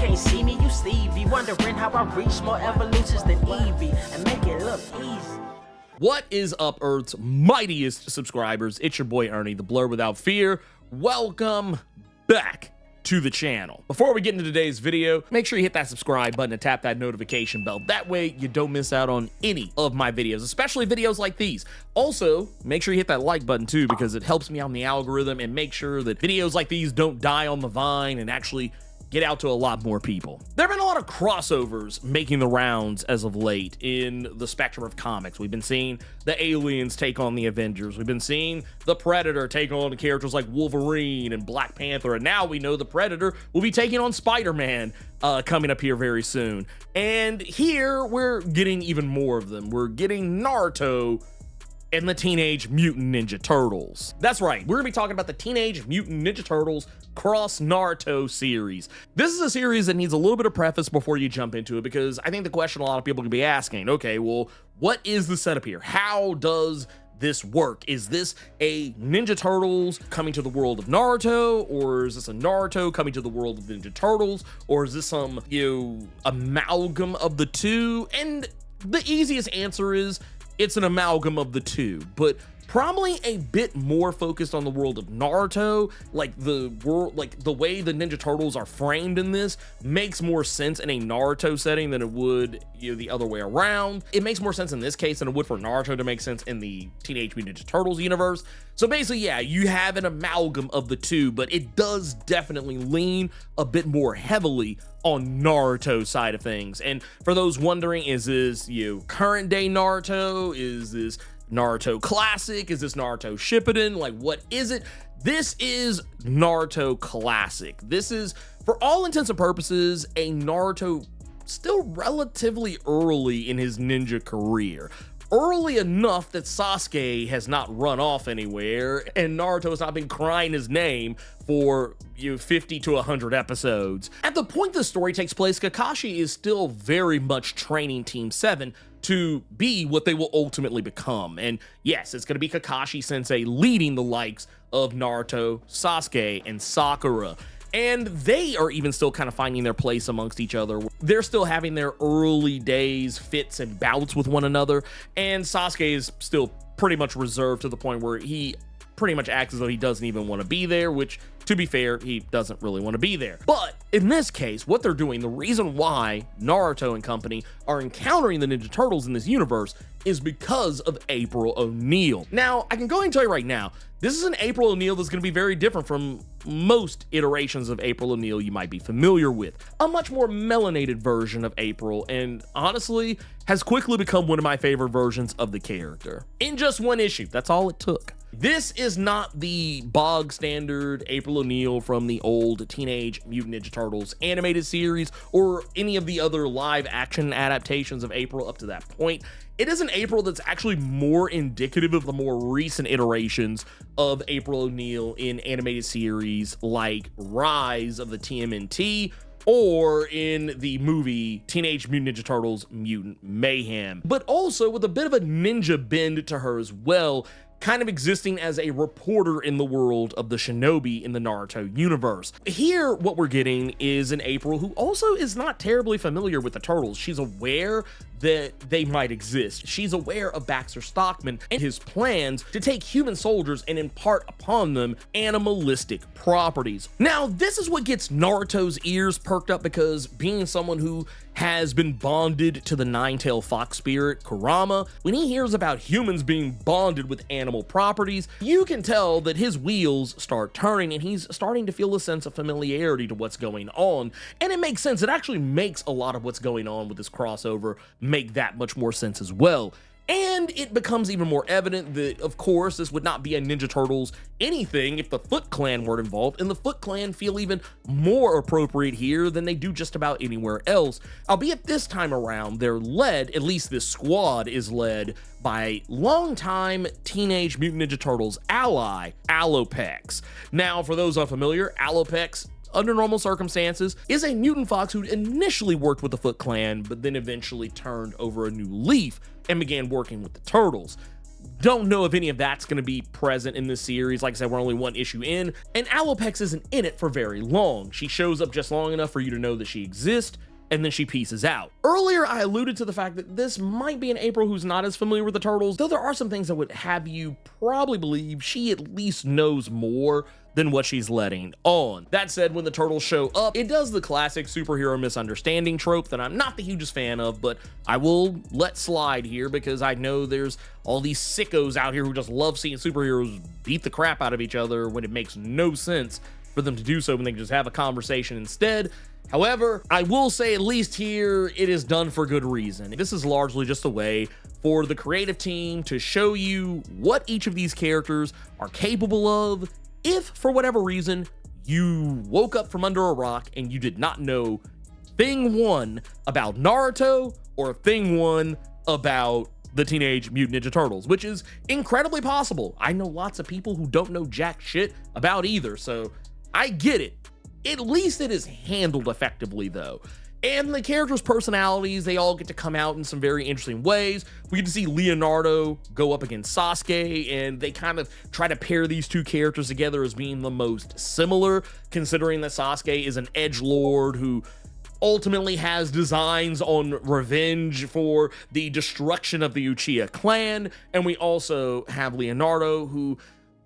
can't see me, you Stevie. Wondering how I reach more evolutions than Eevee and make it look easy. What is up, Earth's mightiest subscribers? It's your boy Ernie, the Blerd without fear. Welcome back to the channel. Before we get into today's video, make sure you hit that subscribe button and tap that notification bell. That way you don't miss out on any of my videos, especially videos like these. Also, make sure you hit that like button too, because it helps me on the algorithm and make sure that videos like these don't die on the vine and actually get out to a lot more people. There have been a lot of crossovers making the rounds as of late in the spectrum of comics. We've been seeing the aliens take on the Avengers. We've been seeing the Predator take on characters like Wolverine and Black Panther. And now we know the Predator will be taking on Spider-Man coming up here very soon. And here we're getting even more of them. We're getting Naruto and the Teenage Mutant Ninja Turtles. That's right, we're gonna be talking about the Teenage Mutant Ninja Turtles Cross Naruto series. This is a series that needs a little bit of preface before you jump into it, because I think the question a lot of people could be asking, okay, well, what is the setup here? How does this work? Is this a Ninja Turtles coming to the world of Naruto, or is this a Naruto coming to the world of Ninja Turtles, or is this some, amalgam of the two? And the easiest answer is it's an amalgam of the two, but probably a bit more focused on the world of Naruto. Like the way the Ninja Turtles are framed in this makes more sense in a Naruto setting than it would the other way around. It makes more sense in this case than it would for Naruto to make sense in the Teenage Mutant Ninja Turtles universe. So basically, yeah, you have an amalgam of the two, but it does definitely lean a bit more heavily on Naruto side of things. And for those wondering, is this current day Naruto? Is this Naruto Classic? Is this Naruto Shippuden? Like, what is it? This is Naruto Classic. This is, for all intents and purposes, a Naruto still relatively early in his ninja career. Early enough that Sasuke has not run off anywhere and Naruto has not been crying his name for 50 to 100 episodes. At the point the story takes place, Kakashi is still very much training Team 7 to be what they will ultimately become. And yes, it's going to be Kakashi Sensei leading the likes of Naruto, Sasuke, and Sakura. And they are even still kind of finding their place amongst each other. They're still having their early days fits and bouts with one another. And Sasuke is still pretty much reserved to the point where he pretty much acts as though he doesn't even want to be there, which, to be fair, he doesn't really want to be there. But in this case, what they're doing, the reason why Naruto and company are encountering the Ninja Turtles in this universe is because of April O'Neil. Now, I can go ahead and tell you right now, this is an April O'Neil that's going to be very different from most iterations of April O'Neil you might be familiar with. A much more melanated version of April, and honestly, has quickly become one of my favorite versions of the character. In just one issue, that's all it took. This is not the bog standard April O'Neil from the old Teenage Mutant Ninja Turtles animated series or any of the other live action adaptations of April up to that point. It is an April that's actually more indicative of the more recent iterations of April O'Neil in animated series like Rise of the TMNT, or in the movie Teenage Mutant Ninja Turtles Mutant Mayhem, but also with a bit of a ninja bend to her as well, kind of existing as a reporter in the world of the shinobi in the Naruto universe. Here, what we're getting is an April who also is not terribly familiar with the Turtles. She's aware that they might exist. She's aware of Baxter Stockman and his plans to take human soldiers and impart upon them animalistic properties. Now, this is what gets Naruto's ears perked up, because being someone who has been bonded to the nine-tailed fox spirit, Kurama, when he hears about humans being bonded with animal properties, you can tell that his wheels start turning and he's starting to feel a sense of familiarity to what's going on. And it makes sense. It actually makes a lot of what's going on with this crossover make that much more sense as well. And it becomes even more evident that, of course, this would not be a Ninja Turtles anything if the Foot Clan weren't involved, and the Foot Clan feel even more appropriate here than they do just about anywhere else. Albeit this time around, they're led, at least this squad is led, by longtime Teenage Mutant Ninja Turtles ally, Alopex. Now, for those unfamiliar, Alopex, under normal circumstances, is a mutant fox who initially worked with the Foot Clan, but then eventually turned over a new leaf and began working with the Turtles. Don't know if any of that's going to be present in this series. Like I said, we're only one issue in, and Alopex isn't in it for very long. She shows up just long enough for you to know that she exists, and then she pieces out. Earlier, I alluded to the fact that this might be an April who's not as familiar with the Turtles, though there are some things that would have you probably believe she at least knows more than what she's letting on. That said, when the Turtles show up, it does the classic superhero misunderstanding trope that I'm not the hugest fan of, but I will let slide here because I know there's all these sickos out here who just love seeing superheroes beat the crap out of each other when it makes no sense for them to do so when they can just have a conversation instead. However, I will say at least here, it is done for good reason. This is largely just a way for the creative team to show you what each of these characters are capable of if, for whatever reason, you woke up from under a rock and you did not know thing one about Naruto or thing one about the Teenage Mutant Ninja Turtles, which is incredibly possible. I know lots of people who don't know jack shit about either, so I get it. At least it is handled effectively, though. And the characters' personalities, they all get to come out in some very interesting ways. We get to see Leonardo go up against Sasuke, and they kind of try to pair these two characters together as being the most similar, considering that Sasuke is an edgelord who ultimately has designs on revenge for the destruction of the Uchiha clan. And we also have Leonardo, who,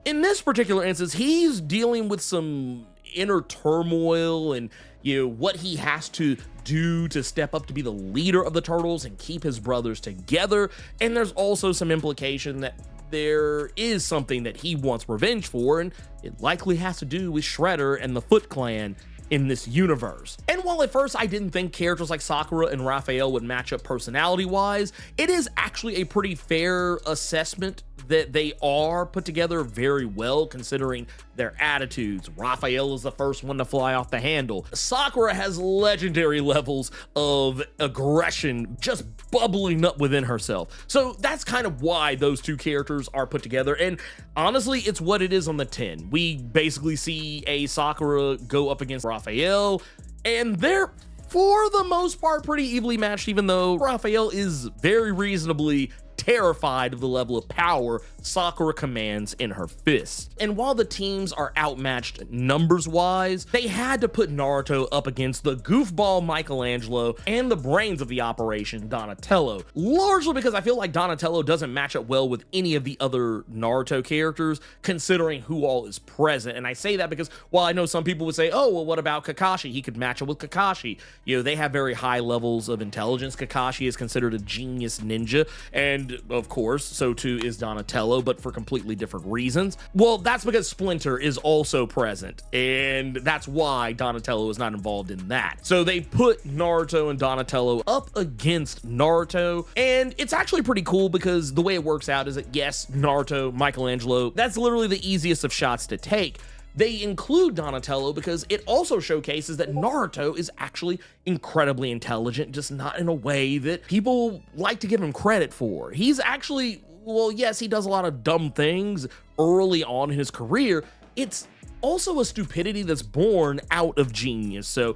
in this particular instance, he's dealing with some inner turmoil and, you know, what he has to do to step up to be the leader of the Turtles and keep his brothers together. And there's also some implication that there is something that he wants revenge for, and it likely has to do with Shredder and the Foot Clan in this universe. And while at first I didn't think characters like Sakura and Raphael would match up personality-wise, it is actually a pretty fair assessment that they are put together very well considering their attitudes. Raphael is the first one to fly off the handle. Sakura has legendary levels of aggression just bubbling up within herself. So that's kind of why those two characters are put together. And honestly, it's what it is on the tin. We basically see a Sakura go up against Raphael, and they're, for the most part, pretty evenly matched, even though Raphael is very reasonably terrified of the level of power Sakura commands in her fist. And while the teams are outmatched numbers-wise, they had to put Naruto up against the goofball Michelangelo and the brains of the operation, Donatello, largely because I feel like Donatello doesn't match up well with any of the other Naruto characters, considering who all is present. And I say that because while I know some people would say, oh, well, what about Kakashi? He could match up with Kakashi. You know, they have very high levels of intelligence. Kakashi is considered a genius ninja, and of course, so too is Donatello, but for completely different reasons. Well, that's because Splinter is also present, and that's why Donatello is not involved in that. So they put Naruto and Donatello up against Naruto, and it's actually pretty cool because the way it works out is that, yes, Naruto, Michelangelo, that's literally the easiest of shots to take. They include Donatello because it also showcases that Naruto is actually incredibly intelligent, just not in a way that people like to give him credit for. He's actually, well, yes, he does a lot of dumb things early on in his career. It's also a stupidity that's born out of genius. So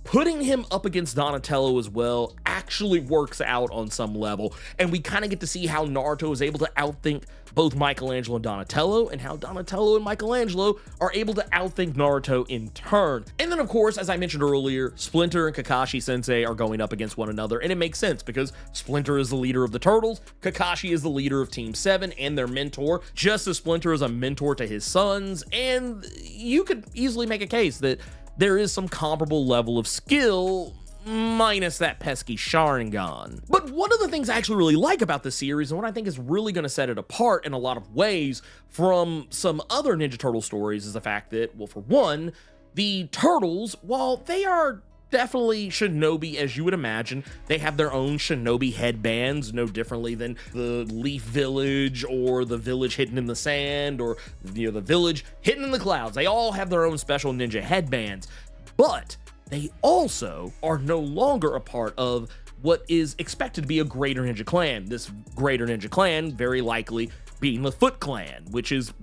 putting him up against Donatello as well actually works out on some level, and we kind of get to see how Naruto is able to outthink both Michelangelo and Donatello, and how Donatello and Michelangelo are able to outthink Naruto in turn. And then, of course, as I mentioned earlier, Splinter and Kakashi Sensei are going up against one another, and it makes sense because Splinter is the leader of the Turtles, Kakashi is the leader of Team 7 and their mentor, just as Splinter is a mentor to his sons, and you could easily make a case that there is some comparable level of skill, minus that pesky Sharingan. But one of the things I actually really like about this series, and what I think is really going to set it apart in a lot of ways from some other Ninja Turtle stories, is the fact that, well, for one, the Turtles, while they are definitely shinobi as you would imagine, they have their own shinobi headbands, no differently than the Leaf Village or the Village Hidden in the Sand or, you know, the Village Hidden in the Clouds. They all have their own special ninja headbands, but they also are no longer a part of what is expected to be a greater ninja clan. This greater ninja clan very likely being the Foot Clan, which is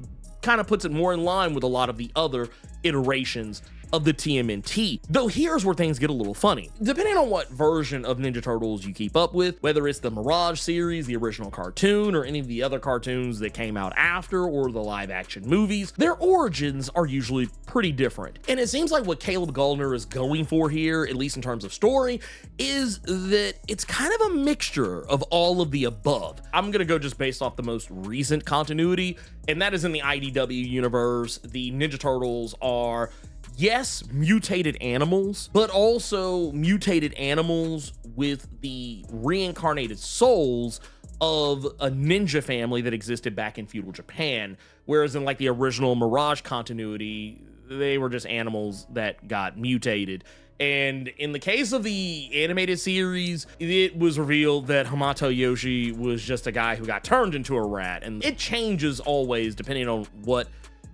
kind of puts it more in line with a lot of the other iterations of the TMNT. Though here's where things get a little funny. Depending on what version of Ninja Turtles you keep up with, whether it's the Mirage series, the original cartoon, or any of the other cartoons that came out after, or the live action movies, their origins are usually pretty different. And it seems like what Caleb Gardner is going for here, at least in terms of story, is that it's kind of a mixture of all of the above. I'm gonna go just based off the most recent continuity, and that is in the IDW universe. The Ninja Turtles are, yes, mutated animals, but also mutated animals with the reincarnated souls of a ninja family that existed back in feudal Japan. Whereas in like the original Mirage continuity, they were just animals that got mutated. And in the case of the animated series, it was revealed that Hamato Yoshi was just a guy who got turned into a rat. And it changes always depending on what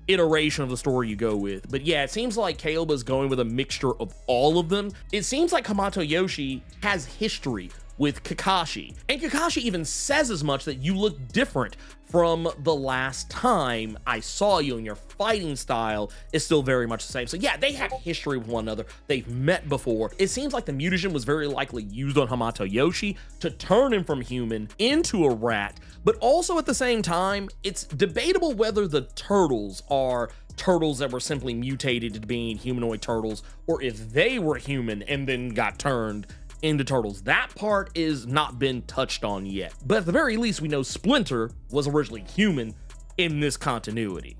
iteration of the story you go with. But yeah, it seems like Caleb is going with a mixture of all of them. It seems like Hamato Yoshi has history with Kakashi, and Kakashi even says as much, that you look different from the last time I saw you, and your fighting style is still very much the same. So yeah, they have history with one another. They've met before. It seems like the mutagen was very likely used on Hamato Yoshi to turn him from human into a rat, but also at the same time, it's debatable whether the turtles are turtles that were simply mutated to being humanoid turtles, or if they were human and then got turned into turtles. That part is not been touched on yet, but at the very least we know Splinter was originally human in this continuity.